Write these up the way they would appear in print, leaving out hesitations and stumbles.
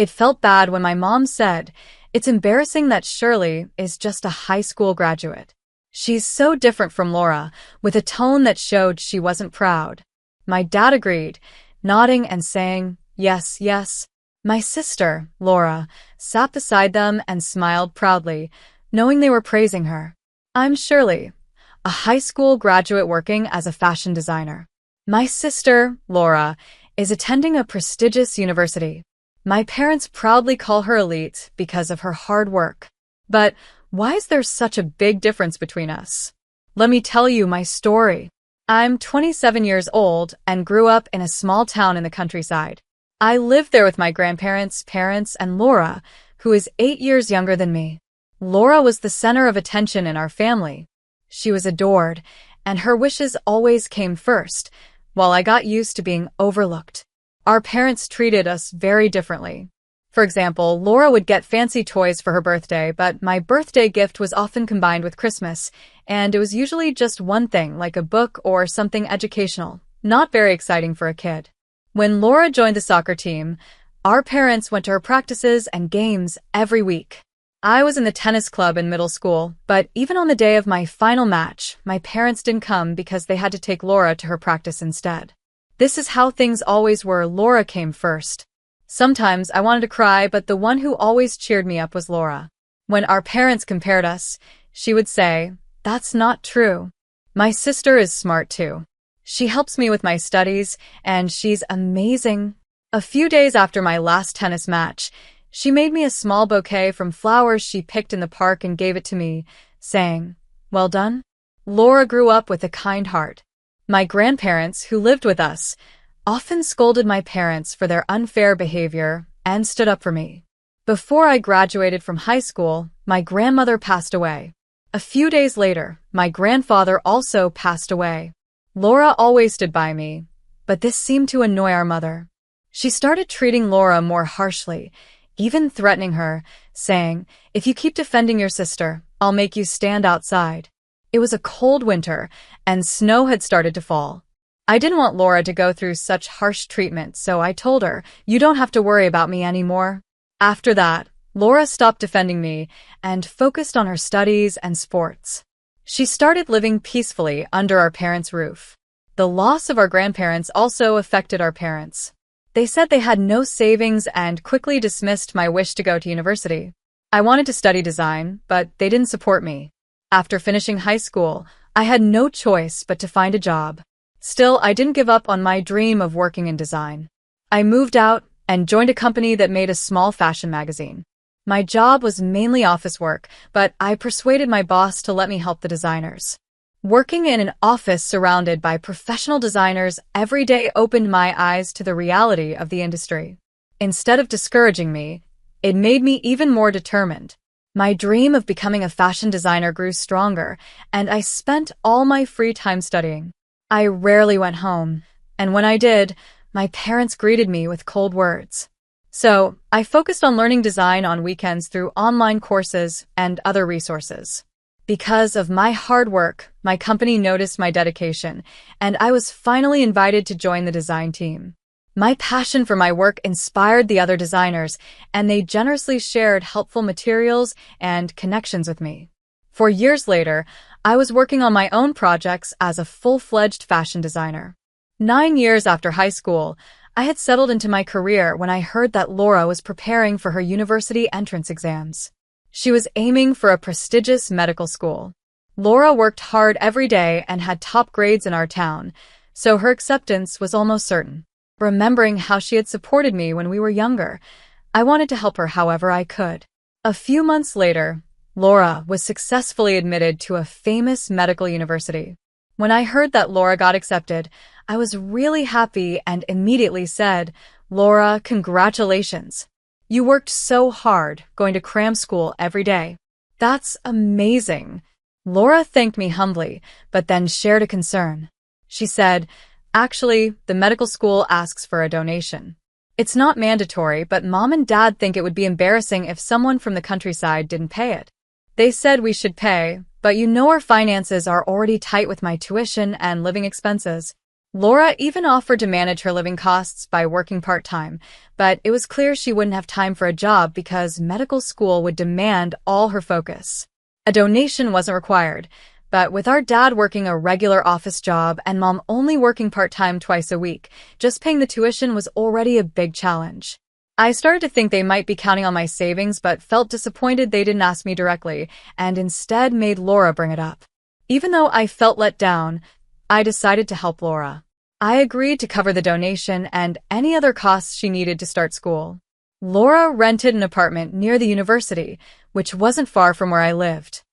It felt bad when my mom said, "It's embarrassing that Shirley is just a high school graduate. She's so different from Laura," with a tone that showed she wasn't proud. My dad agreed, nodding and saying, "Yes, yes." My sister, Laura, sat beside them and smiled proudly, knowing they were praising her. I'm Shirley, a high school graduate working as a fashion designer. My sister, Laura, is attending a prestigious university. My parents proudly call her elite because of her hard work. But why is there such a big difference between us? Let me tell you my story. I'm 27 years old and grew up in a small town in the countryside. I lived there with my grandparents, parents, and Laura, who is 8 years younger than me. Laura was the center of attention in our family. She was adored, and her wishes always came first, while I got used to being overlooked. Our parents treated us very differently. For example, Laura would get fancy toys for her birthday, but my birthday gift was often combined with Christmas, and it was usually just one thing, like a book or something educational, not very exciting for a kid. When Laura joined the soccer team, our parents went to her practices and games every week. I was in the tennis club in middle school, but even on the day of my final match, my parents didn't come because they had to take Laura to her practice instead. This is how things always were. Laura came first. Sometimes I wanted to cry, but the one who always cheered me up was Laura. When our parents compared us, she would say, "That's not true. My sister is smart too. She helps me with my studies, and she's amazing." A few days after my last tennis match, she made me a small bouquet from flowers she picked in the park and gave it to me, saying, "Well done." Laura grew up with a kind heart. My grandparents, who lived with us, often scolded my parents for their unfair behavior and stood up for me. Before I graduated from high school, my grandmother passed away. A few days later, my grandfather also passed away. Laura always stood by me, but this seemed to annoy our mother. She started treating Laura more harshly, even threatening her, saying, "If you keep defending your sister, I'll make you stand outside." It was a cold winter, and snow had started to fall. I didn't want Laura to go through such harsh treatment, so I told her, "You don't have to worry about me anymore." After that, Laura stopped defending me and focused on her studies and sports. She started living peacefully under our parents' roof. The loss of our grandparents also affected our parents. They said they had no savings and quickly dismissed my wish to go to university. I wanted to study design, but they didn't support me. After finishing high school, I had no choice but to find a job. Still, I didn't give up on my dream of working in design. I moved out and joined a company that made a small fashion magazine. My job was mainly office work, but I persuaded my boss to let me help the designers. Working in an office surrounded by professional designers every day opened my eyes to the reality of the industry. Instead of discouraging me, it made me even more determined. My dream of becoming a fashion designer grew stronger, and I spent all my free time studying. I rarely went home, and when I did, my parents greeted me with cold words. So, I focused on learning design on weekends through online courses and other resources. Because of my hard work, my company noticed my dedication, and I was finally invited to join the design team. My passion for my work inspired the other designers, and they generously shared helpful materials and connections with me. 4 years later, I was working on my own projects as a full-fledged fashion designer. 9 years after high school, I had settled into my career when I heard that Laura was preparing for her university entrance exams. She was aiming for a prestigious medical school. Laura worked hard every day and had top grades in our town, so her acceptance was almost certain. Remembering how she had supported me when we were younger, I wanted to help her however I could. A few months later, Laura was successfully admitted to a famous medical university. When I heard that Laura got accepted, I was really happy and immediately said, "Laura, congratulations. You worked so hard going to cram school every day. That's amazing." Laura thanked me humbly, but then shared a concern. She said, "Actually, the medical school asks for a donation. It's not mandatory, but Mom and Dad think it would be embarrassing if someone from the countryside didn't pay it. They said we should pay, but you know our finances are already tight with my tuition and living expenses." Laura even offered to manage her living costs by working part-time, but it was clear she wouldn't have time for a job because medical school would demand all her focus. A donation wasn't required, but with our dad working a regular office job and mom only working part-time twice a week, just paying the tuition was already a big challenge. I started to think they might be counting on my savings, but felt disappointed they didn't ask me directly, and instead made Laura bring it up. Even though I felt let down, I decided to help Laura. I agreed to cover the donation and any other costs she needed to start school. Laura rented an apartment near the university, which wasn't far from where I lived.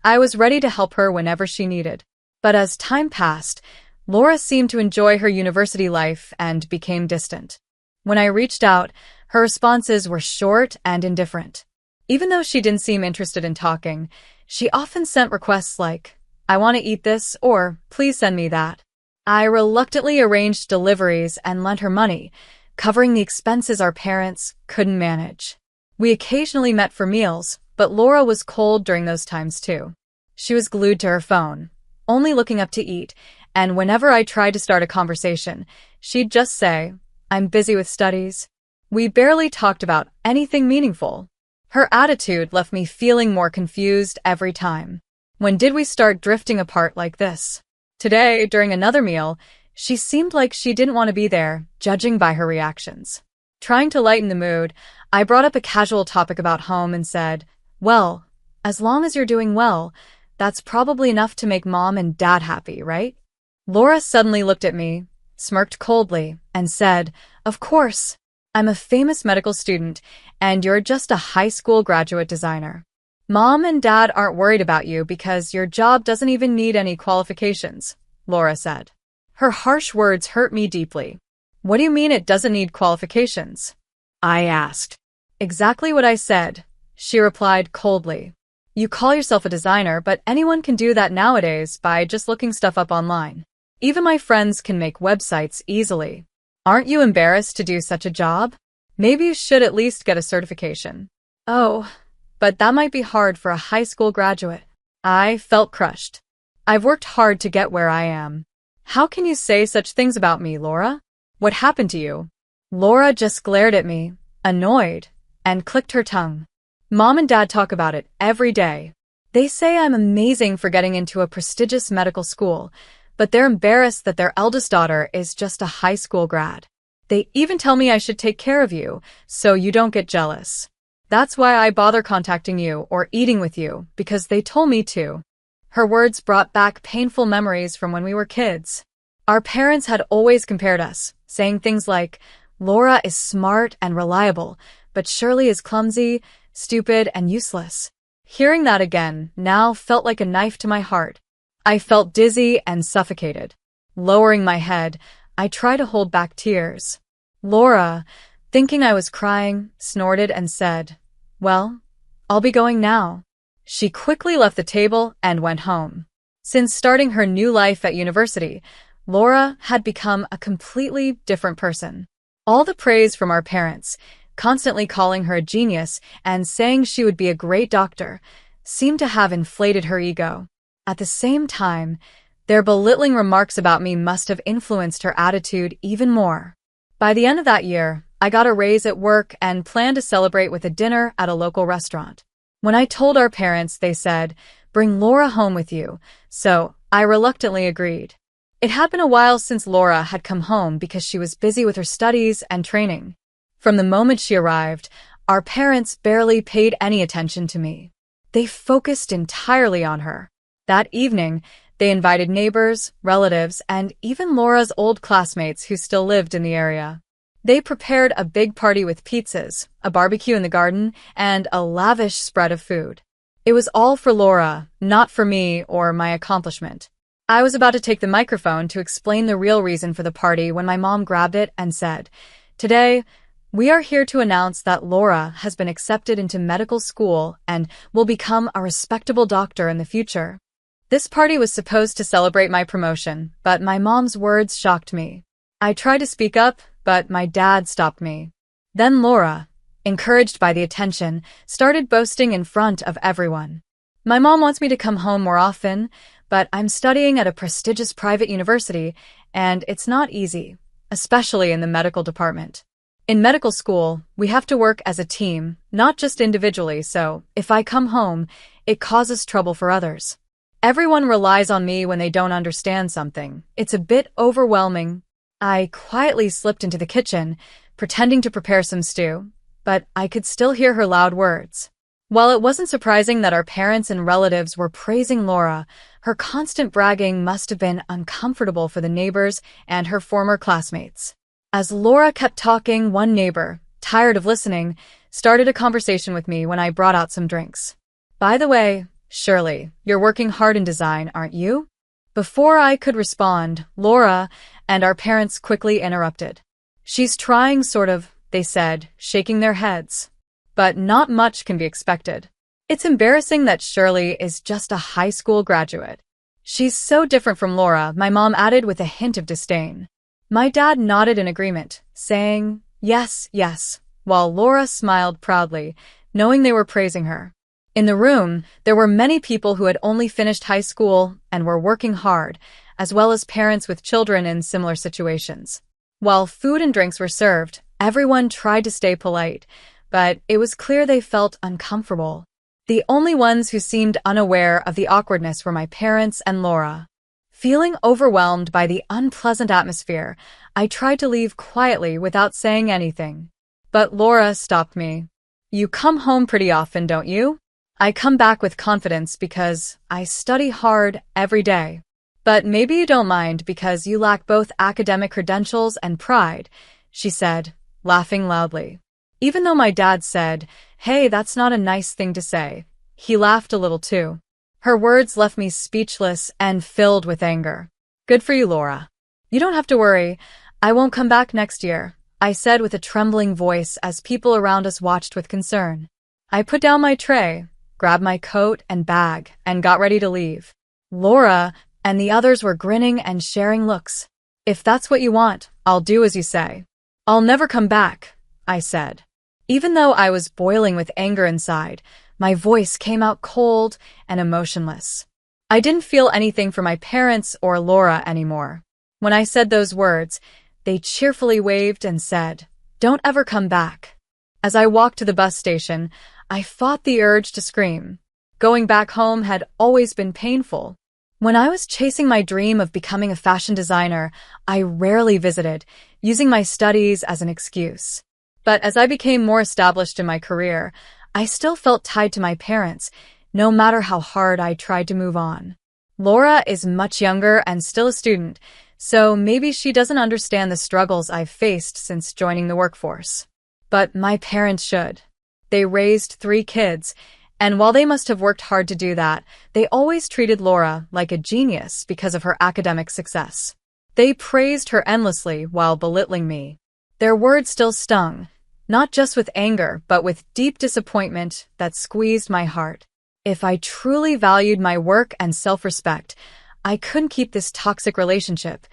I was ready to help her whenever she needed. But as time passed, Laura seemed to enjoy her university life and became distant. When I reached out, her responses were short and indifferent. Even though she didn't seem interested in talking, she often sent requests like, "I want to eat this," or "Please send me that." I reluctantly arranged deliveries and lent her money, covering the expenses our parents couldn't manage. We occasionally met for meals, but Laura was cold during those times too. She was glued to her phone, only looking up to eat, and whenever I tried to start a conversation, she'd just say, "I'm busy with studies." We barely talked about anything meaningful. Her attitude left me feeling more confused every time. When did we start drifting apart like this? Today, during another meal, she seemed like she didn't want to be there, judging by her reactions. Trying to lighten the mood, I brought up a casual topic about home and said, "Well, as long as you're doing well, that's probably enough to make mom and dad happy, right?" Laura suddenly looked at me, smirked coldly, and said, "Of course. I'm a famous medical student, and you're just a high school graduate designer. Mom and dad aren't worried about you because your job doesn't even need any qualifications," Laura said. Her harsh words hurt me deeply. "What do you mean it doesn't need qualifications?" I asked. "Exactly what I said," she replied coldly. "You call yourself a designer, but anyone can do that nowadays by just looking stuff up online. Even my friends can make websites easily. Aren't you embarrassed to do such a job? Maybe you should at least get a certification." "Oh, but that might be hard for a high school graduate." I felt crushed. "I've worked hard to get where I am. How can you say such things about me, Laura? What happened to you?" Laura just glared at me, annoyed, and clicked her tongue. "Mom and dad talk about it every day. They say I'm amazing for getting into a prestigious medical school, but they're embarrassed that their eldest daughter is just a high school grad. They even tell me I should take care of you, so you don't get jealous. That's why I bother contacting you or eating with you, because they told me to." Her words brought back painful memories from when we were kids. Our parents had always compared us, saying things like, "Laura is smart and reliable, but Shirley is clumsy, stupid, and useless." Hearing that again now felt like a knife to my heart. I felt dizzy and suffocated. Lowering my head, I tried to hold back tears. Laura, thinking I was crying, snorted and said, "Well, I'll be going now." She quickly left the table and went home. Since starting her new life at university, Laura had become a completely different person. All the praise from our parents, constantly calling her a genius and saying she would be a great doctor, seemed to have inflated her ego. At the same time, their belittling remarks about me must have influenced her attitude even more. By the end of that year, I got a raise at work and planned to celebrate with a dinner at a local restaurant. When I told our parents, they said, "Bring Laura home with you," so I reluctantly agreed. It had been a while since Laura had come home because she was busy with her studies and training. From the moment she arrived, our parents barely paid any attention to me. They focused entirely on her. That evening, they invited neighbors, relatives, and even Laura's old classmates who still lived in the area. They prepared a big party with pizzas, a barbecue in the garden, and a lavish spread of food. It was all for Laura, not for me or my accomplishment. I was about to take the microphone to explain the real reason for the party when my mom grabbed it and said, "Today, we are here to announce that Laura has been accepted into medical school and will become a respectable doctor in the future." This party was supposed to celebrate my promotion, but my mom's words shocked me. I tried to speak up, but my dad stopped me. Then Laura, encouraged by the attention, started boasting in front of everyone. "My mom wants me to come home more often, but I'm studying at a prestigious private university, and it's not easy, especially in the medical department. In medical school, we have to work as a team, not just individually, so if I come home, it causes trouble for others. Everyone relies on me when they don't understand something. It's a bit overwhelming. I quietly slipped into the kitchen, pretending to prepare some stew, but I could still hear her loud words. While it wasn't surprising that our parents and relatives were praising Laura, her constant bragging must have been uncomfortable for the neighbors and her former classmates. As Laura kept talking, one neighbor, tired of listening, started a conversation with me when I brought out some drinks. "By the way, Shirley, you're working hard in design, aren't you?" Before I could respond, Laura and our parents quickly interrupted. "She's trying sort of," they said, shaking their heads. "But not much can be expected. It's embarrassing that Shirley is just a high school graduate." "She's so different from Laura," my mom added with a hint of disdain. My dad nodded in agreement, saying, "Yes, yes," while Laura smiled proudly, knowing they were praising her. In the room, there were many people who had only finished high school and were working hard, as well as parents with children in similar situations. While food and drinks were served, everyone tried to stay polite, but it was clear they felt uncomfortable. The only ones who seemed unaware of the awkwardness were my parents and Laura. Feeling overwhelmed by the unpleasant atmosphere, I tried to leave quietly without saying anything. But Laura stopped me. "You come home pretty often, don't you?" "I come back with confidence because I study hard every day." "But maybe you don't mind because you lack both academic credentials and pride," she said, laughing loudly. Even though my dad said, "Hey, that's not a nice thing to say," he laughed a little too. Her words left me speechless and filled with anger. "Good for you, Laura. You don't have to worry. I won't come back next year," I said with a trembling voice as people around us watched with concern. I put down my tray, grabbed my coat and bag, and got ready to leave. Laura and the others were grinning and sharing looks. "If that's what you want, I'll do as you say." "I'll never come back," I said. Even though I was boiling with anger inside, my voice came out cold and emotionless. I didn't feel anything for my parents or Laura anymore. When I said those words, they cheerfully waved and said, "Don't ever come back." As I walked to the bus station, I fought the urge to scream. Going back home had always been painful. When I was chasing my dream of becoming a fashion designer, I rarely visited, using my studies as an excuse. But as I became more established in my career, I still felt tied to my parents, no matter how hard I tried to move on. Laura is much younger and still a student, so maybe she doesn't understand the struggles I've faced since joining the workforce. But my parents should. They raised 3 kids, and while they must have worked hard to do that, they always treated Laura like a genius because of her academic success. They praised her endlessly while belittling me. Their words still stung, not just with anger, but with deep disappointment that squeezed my heart. If I truly valued my work and self-respect, I couldn't keep this toxic relationship,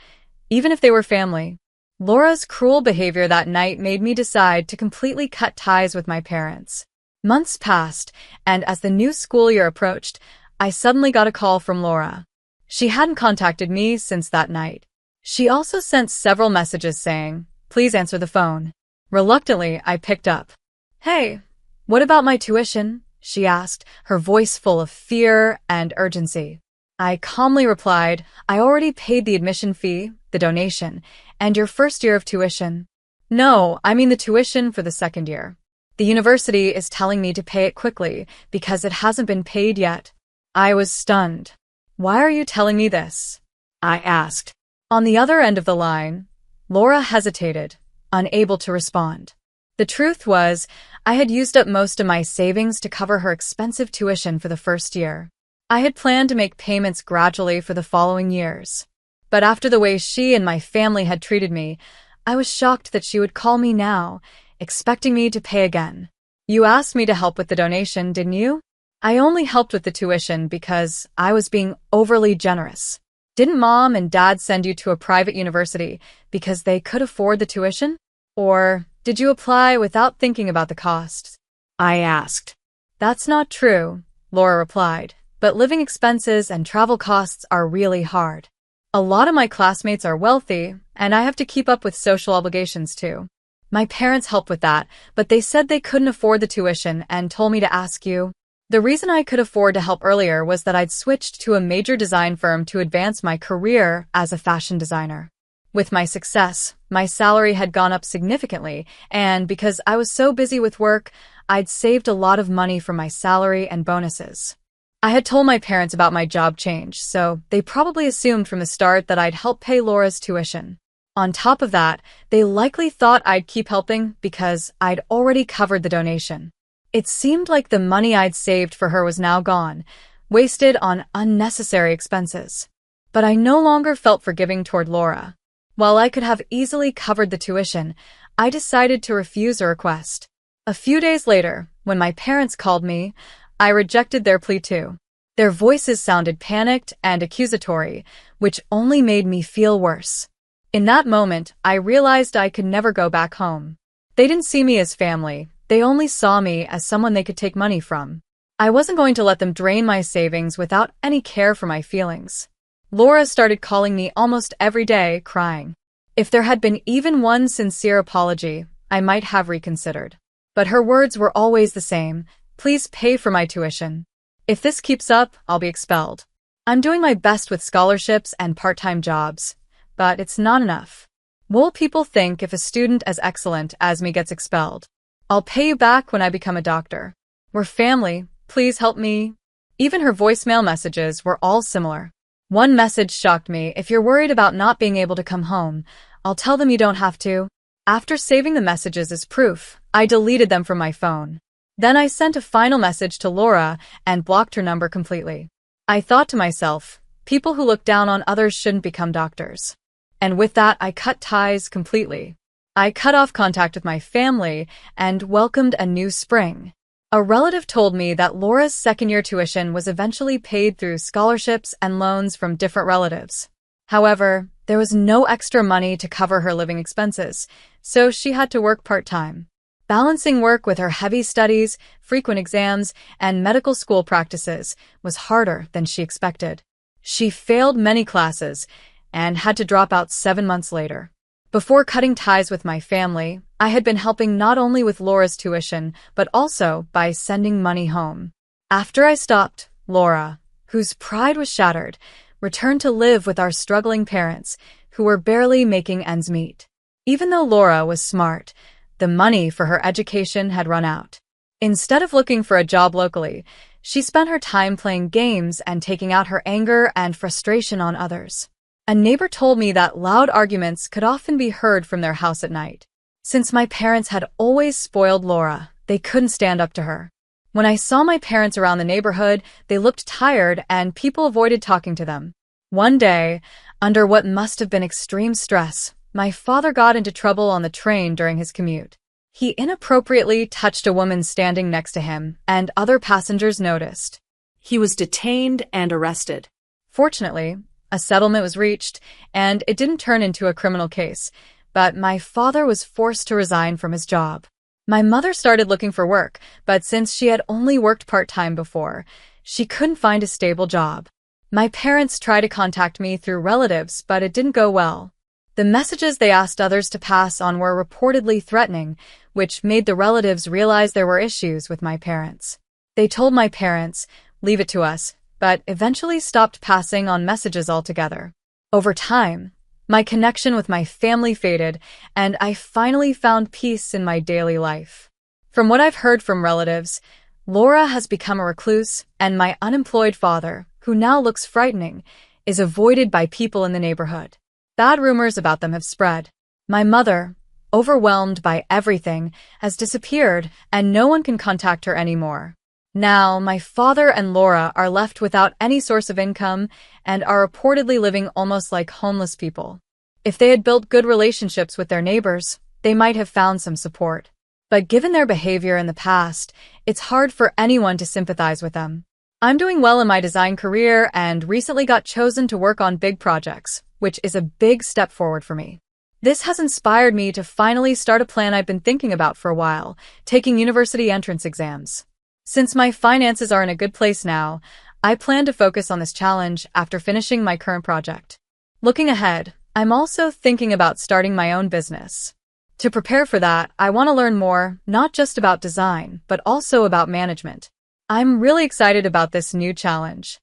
even if they were family. Laura's cruel behavior that night made me decide to completely cut ties with my parents. Months passed, and as the new school year approached, I suddenly got a call from Laura. She hadn't contacted me since that night. She also sent several messages saying, "Please answer the phone." Reluctantly, I picked up. "Hey, what about my tuition?" she asked, her voice full of fear and urgency. I calmly replied, "I already paid the admission fee, the donation, and your first year of tuition." "No, I mean the tuition for the second year. The university is telling me to pay it quickly because it hasn't been paid yet." I was stunned. "Why are you telling me this?" I asked. On the other end of the line, Laura hesitated, unable to respond. The truth was, I had used up most of my savings to cover her expensive tuition for the first year. I had planned to make payments gradually for the following years. But after the way she and my family had treated me, I was shocked that she would call me now, expecting me to pay again. "You asked me to help with the donation, didn't you?" "I only helped with the tuition because I was being overly generous." "Didn't Mom and Dad send you to a private university because they could afford the tuition? Or did you apply without thinking about the costs?" I asked. "That's not true," Laura replied, "but living expenses and travel costs are really hard. A lot of my classmates are wealthy, and I have to keep up with social obligations too. My parents helped with that, but they said they couldn't afford the tuition and told me to ask you. The reason I could afford to help earlier was that I'd switched to a major design firm to advance my career as a fashion designer. With my success, my salary had gone up significantly, and because I was so busy with work, I'd saved a lot of money from my salary and bonuses. I had told my parents about my job change, so they probably assumed from the start that I'd help pay Laura's tuition. On top of that, they likely thought I'd keep helping because I'd already covered the donation. It seemed like the money I'd saved for her was now gone, wasted on unnecessary expenses. But I no longer felt forgiving toward Laura. While I could have easily covered the tuition, I decided to refuse a request. A few days later, when my parents called me, I rejected their plea too. Their voices sounded panicked and accusatory, which only made me feel worse. In that moment, I realized I could never go back home. They didn't see me as family. They only saw me as someone they could take money from. I wasn't going to let them drain my savings without any care for my feelings. Laura started calling me almost every day, crying. If there had been even one sincere apology, I might have reconsidered. But her words were always the same: please pay for my tuition. If this keeps up, I'll be expelled. I'm doing my best with scholarships and part-time jobs, but it's not enough. What will people think if a student as excellent as me gets expelled? I'll pay you back when I become a doctor. We're family. Please help me. Even her voicemail messages were all similar. One message shocked me: if you're worried about not being able to come home, I'll tell them you don't have to. After saving the messages as proof, I deleted them from my phone. Then I sent a final message to Laura and blocked her number completely. I thought to myself, people who look down on others shouldn't become doctors. And with that, I cut ties completely. I cut off contact with my family and welcomed a new spring. A relative told me that Laura's second-year tuition was eventually paid through scholarships and loans from different relatives. However, there was no extra money to cover her living expenses, so she had to work part-time. Balancing work with her heavy studies, frequent exams, and medical school practices was harder than she expected. She failed many classes and had to drop out 7 months later. Before cutting ties with my family, I had been helping not only with Laura's tuition, but also by sending money home. After I stopped, Laura, whose pride was shattered, returned to live with our struggling parents, who were barely making ends meet. Even though Laura was smart, the money for her education had run out. Instead of looking for a job locally, she spent her time playing games and taking out her anger and frustration on others. A neighbor told me that loud arguments could often be heard from their house at night. Since my parents had always spoiled Laura, they couldn't stand up to her. When I saw my parents around the neighborhood, they looked tired and people avoided talking to them. One day, under what must have been extreme stress, my father got into trouble on the train during his commute. He inappropriately touched a woman standing next to him, and other passengers noticed. He was detained and arrested. Fortunately, a settlement was reached, and it didn't turn into a criminal case, but my father was forced to resign from his job. My mother started looking for work, but since she had only worked part-time before, she couldn't find a stable job. My parents tried to contact me through relatives, but it didn't go well. The messages they asked others to pass on were reportedly threatening, which made the relatives realize there were issues with my parents. They told my parents, "Leave it to us," but eventually stopped passing on messages altogether. Over time, my connection with my family faded, and I finally found peace in my daily life. From what I've heard from relatives, Laura has become a recluse, and my unemployed father, who now looks frightening, is avoided by people in the neighborhood. Bad rumors about them have spread. My mother, overwhelmed by everything, has disappeared, and no one can contact her anymore. Now, my father and Laura are left without any source of income and are reportedly living almost like homeless people. If they had built good relationships with their neighbors, they might have found some support. But given their behavior in the past, it's hard for anyone to sympathize with them. I'm doing well in my design career and recently got chosen to work on big projects, which is a big step forward for me. This has inspired me to finally start a plan I've been thinking about for a while, taking university entrance exams. Since my finances are in a good place now, I plan to focus on this challenge after finishing my current project. Looking ahead, I'm also thinking about starting my own business. To prepare for that, I want to learn more, not just about design, but also about management. I'm really excited about this new challenge.